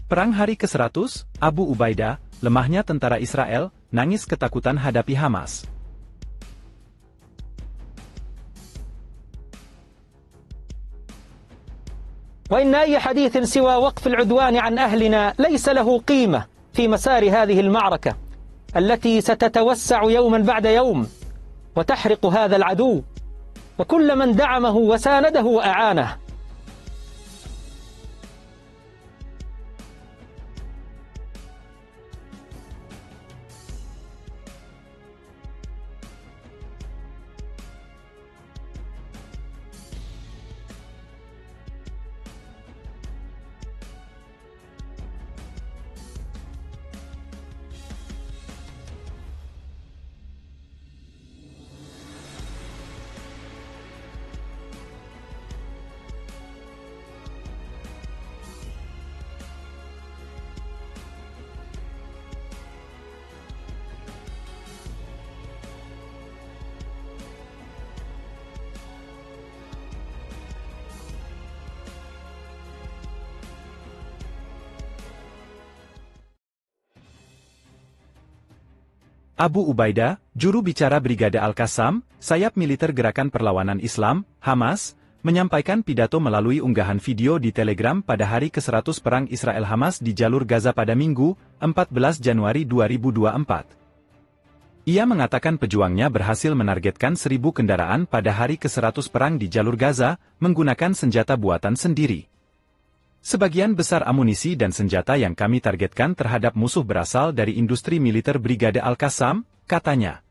Perang hari ke-100, Abu Ubaidah, lemahnya tentara Israel, nangis ketakutan hadapi Hamas. وإن أي حديث سوى وقف العدوان عن أهلنا ليس له قيمة في مسار هذه المعركة التي ستتوسع يوما بعد يوم وتحرق هذا العدو وكل من دعمه وسانده وأعانه. Abu Ubaidah, juru bicara Brigade Al-Qassam, sayap militer Gerakan Perlawanan Islam, Hamas, menyampaikan pidato melalui unggahan video di Telegram pada hari ke-100 Perang Israel-Hamas di jalur Gaza pada Minggu, 14 Januari 2024. Ia mengatakan pejuangnya berhasil menargetkan 1.000 kendaraan pada hari ke-100 Perang di jalur Gaza, menggunakan senjata buatan sendiri. Sebagian besar amunisi dan senjata yang kami targetkan terhadap musuh berasal dari industri militer Brigade Al-Qassam, katanya.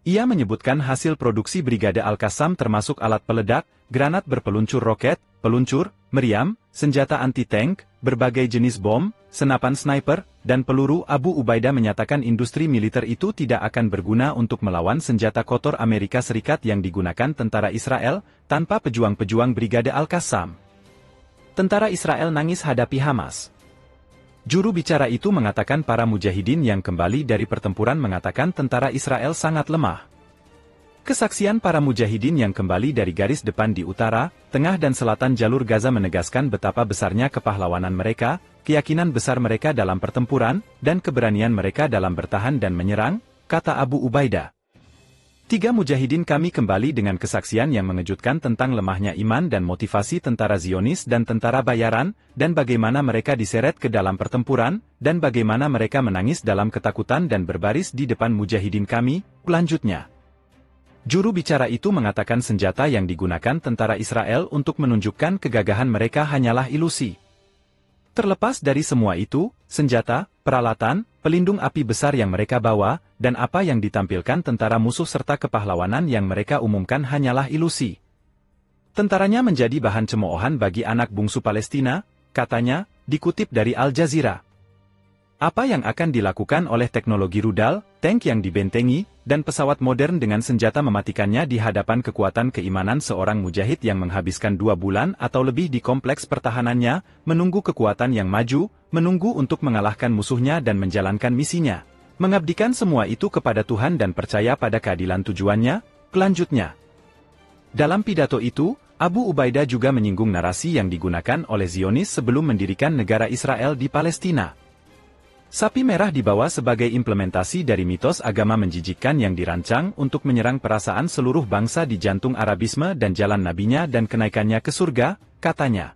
Ia menyebutkan hasil produksi Brigade Al-Qassam termasuk alat peledak, granat berpeluncur roket, peluncur, meriam, senjata anti-tank, berbagai jenis bom, senapan sniper, dan peluru. Abu Ubaidah menyatakan industri militer itu tidak akan berguna untuk melawan senjata kotor Amerika Serikat yang digunakan tentara Israel, tanpa pejuang-pejuang Brigade Al-Qassam. Tentara Israel nangis hadapi Hamas. Juru bicara itu mengatakan para mujahidin yang kembali dari pertempuran mengatakan tentara Israel sangat lemah. Kesaksian para mujahidin yang kembali dari garis depan di utara, tengah dan selatan jalur Gaza menegaskan betapa besarnya kepahlawanan mereka, keyakinan besar mereka dalam pertempuran, dan keberanian mereka dalam bertahan dan menyerang, kata Abu Ubaidah. 3 mujahidin kami kembali dengan kesaksian yang mengejutkan tentang lemahnya iman dan motivasi tentara Zionis dan tentara bayaran, dan bagaimana mereka diseret ke dalam pertempuran, dan bagaimana mereka menangis dalam ketakutan dan berbaris di depan mujahidin kami, lanjutnya. Juru bicara itu mengatakan senjata yang digunakan tentara Israel untuk menunjukkan kegagahan mereka hanyalah ilusi. Terlepas dari semua itu, senjata, peralatan, pelindung api besar yang mereka bawa, dan apa yang ditampilkan tentara musuh serta kepahlawanan yang mereka umumkan hanyalah ilusi. Tentaranya menjadi bahan cemoohan bagi anak bungsu Palestina, katanya, dikutip dari Al Jazeera. Apa yang akan dilakukan oleh teknologi rudal, tank yang dibentengi, dan pesawat modern dengan senjata mematikannya di hadapan kekuatan keimanan seorang mujahid yang menghabiskan 2 bulan atau lebih di kompleks pertahanannya, menunggu kekuatan yang maju, menunggu untuk mengalahkan musuhnya dan menjalankan misinya. Mengabdikan semua itu kepada Tuhan dan percaya pada keadilan tujuannya, kelanjutnya. Dalam pidato itu, Abu Ubaidah juga menyinggung narasi yang digunakan oleh Zionis sebelum mendirikan negara Israel di Palestina. Sapi merah dibawa sebagai implementasi dari mitos agama menjijikkan yang dirancang untuk menyerang perasaan seluruh bangsa di jantung Arabisme dan jalan nabinya dan kenaikannya ke surga, katanya.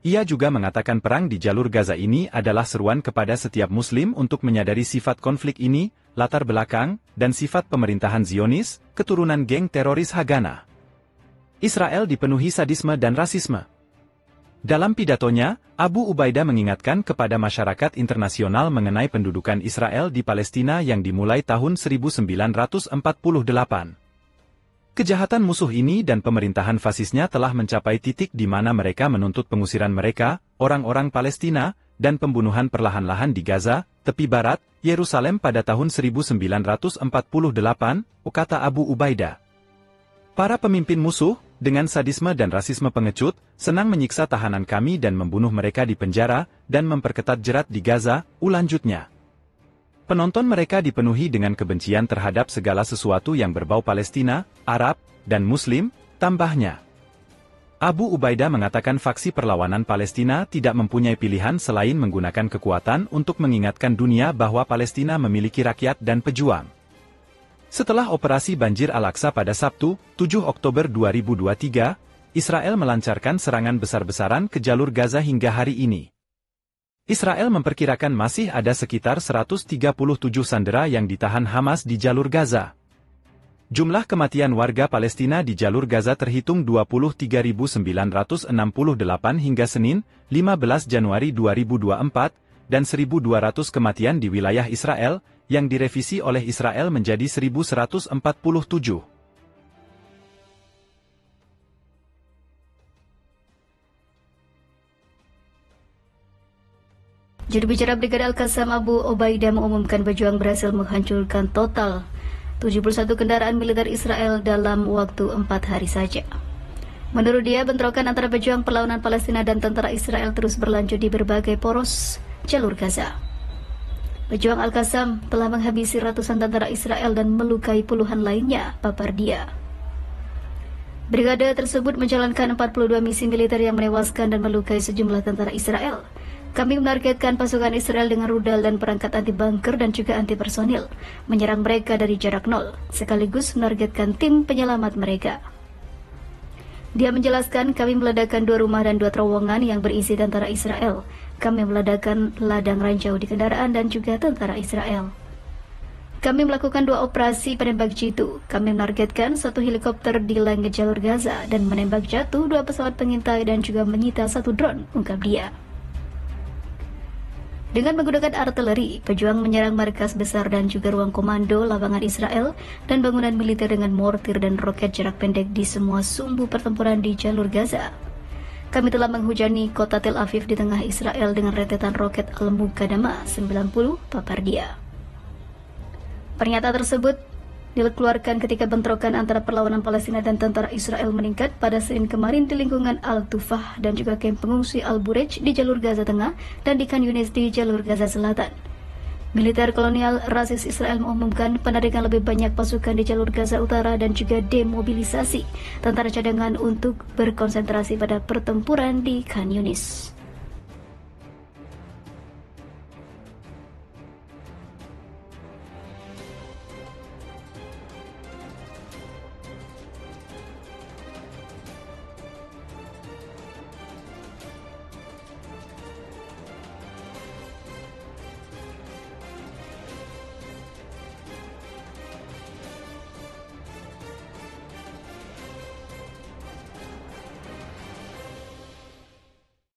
Ia juga mengatakan perang di jalur Gaza ini adalah seruan kepada setiap muslim untuk menyadari sifat konflik ini, latar belakang, dan sifat pemerintahan Zionis, keturunan geng teroris Haganah. Israel dipenuhi sadisme dan rasisme. Dalam pidatonya, Abu Ubaidah mengingatkan kepada masyarakat internasional mengenai pendudukan Israel di Palestina yang dimulai tahun 1948. Kejahatan musuh ini dan pemerintahan fasisnya telah mencapai titik di mana mereka menuntut pengusiran mereka, orang-orang Palestina, dan pembunuhan perlahan-lahan di Gaza, tepi barat, Yerusalem pada tahun 1948, kata Abu Ubaidah. Para pemimpin musuh, dengan sadisme dan rasisme pengecut, senang menyiksa tahanan kami dan membunuh mereka di penjara, dan memperketat jerat di Gaza, lanjutnya. Penonton mereka dipenuhi dengan kebencian terhadap segala sesuatu yang berbau Palestina, Arab, dan Muslim, tambahnya. Abu Ubaidah mengatakan faksi perlawanan Palestina tidak mempunyai pilihan selain menggunakan kekuatan untuk mengingatkan dunia bahwa Palestina memiliki rakyat dan pejuang. Setelah operasi Banjir Al-Aqsa pada Sabtu, 7 Oktober 2023, Israel melancarkan serangan besar-besaran ke jalur Gaza hingga hari ini. Israel memperkirakan masih ada sekitar 137 sandera yang ditahan Hamas di jalur Gaza. Jumlah kematian warga Palestina di jalur Gaza terhitung 23.968 hingga Senin, 15 Januari 2024, dan 1.200 kematian di wilayah Israel, yang direvisi oleh Israel menjadi 1.147. Juru bicara Brigade Al-Qassam Abu Ubaidah mengumumkan pejuang berhasil menghancurkan total 71 kendaraan militer Israel dalam waktu 4 hari saja. Menurut dia, bentrokan antara pejuang perlawanan Palestina dan tentara Israel terus berlanjut di berbagai poros jalur Gaza. Pejuang Al-Qassam telah menghabisi ratusan tentara Israel dan melukai puluhan lainnya, papar dia. Brigade tersebut menjalankan 42 misi militer yang menewaskan dan melukai sejumlah tentara Israel. Kami menargetkan pasukan Israel dengan rudal dan perangkat anti-bunker dan juga anti-personil, menyerang mereka dari jarak nol, sekaligus menargetkan tim penyelamat mereka. Dia menjelaskan, kami meledakkan 2 rumah dan 2 terowongan yang berisi tentara Israel. Kami meledakkan ladang ranjau di kendaraan dan juga tentara Israel. Kami melakukan 2 operasi penembak jitu. Kami menargetkan 1 helikopter di langit jalur Gaza dan menembak jatuh 2 pesawat pengintai dan juga menyita 1 drone, ungkap dia. Dengan menggunakan artileri, pejuang menyerang markas besar dan juga ruang komando lapangan Israel dan bangunan militer dengan mortir dan roket jarak pendek di semua sumbu pertempuran di jalur Gaza. Kami telah menghujani kota Tel Aviv di tengah Israel dengan rentetan roket Al-Muqaddamah 90, papar dia. Pernyataan tersebut dikeluarkan ketika bentrokan antara perlawanan Palestina dan tentara Israel meningkat pada Senin kemarin di lingkungan Al-Tufah dan juga kamp pengungsi Al-Burej di jalur Gaza Tengah dan di Khan Yunis di jalur Gaza Selatan. Militer kolonial rasis Israel mengumumkan penarikan lebih banyak pasukan di jalur Gaza Utara dan juga demobilisasi tentara cadangan untuk berkonsentrasi pada pertempuran di Khan Yunis.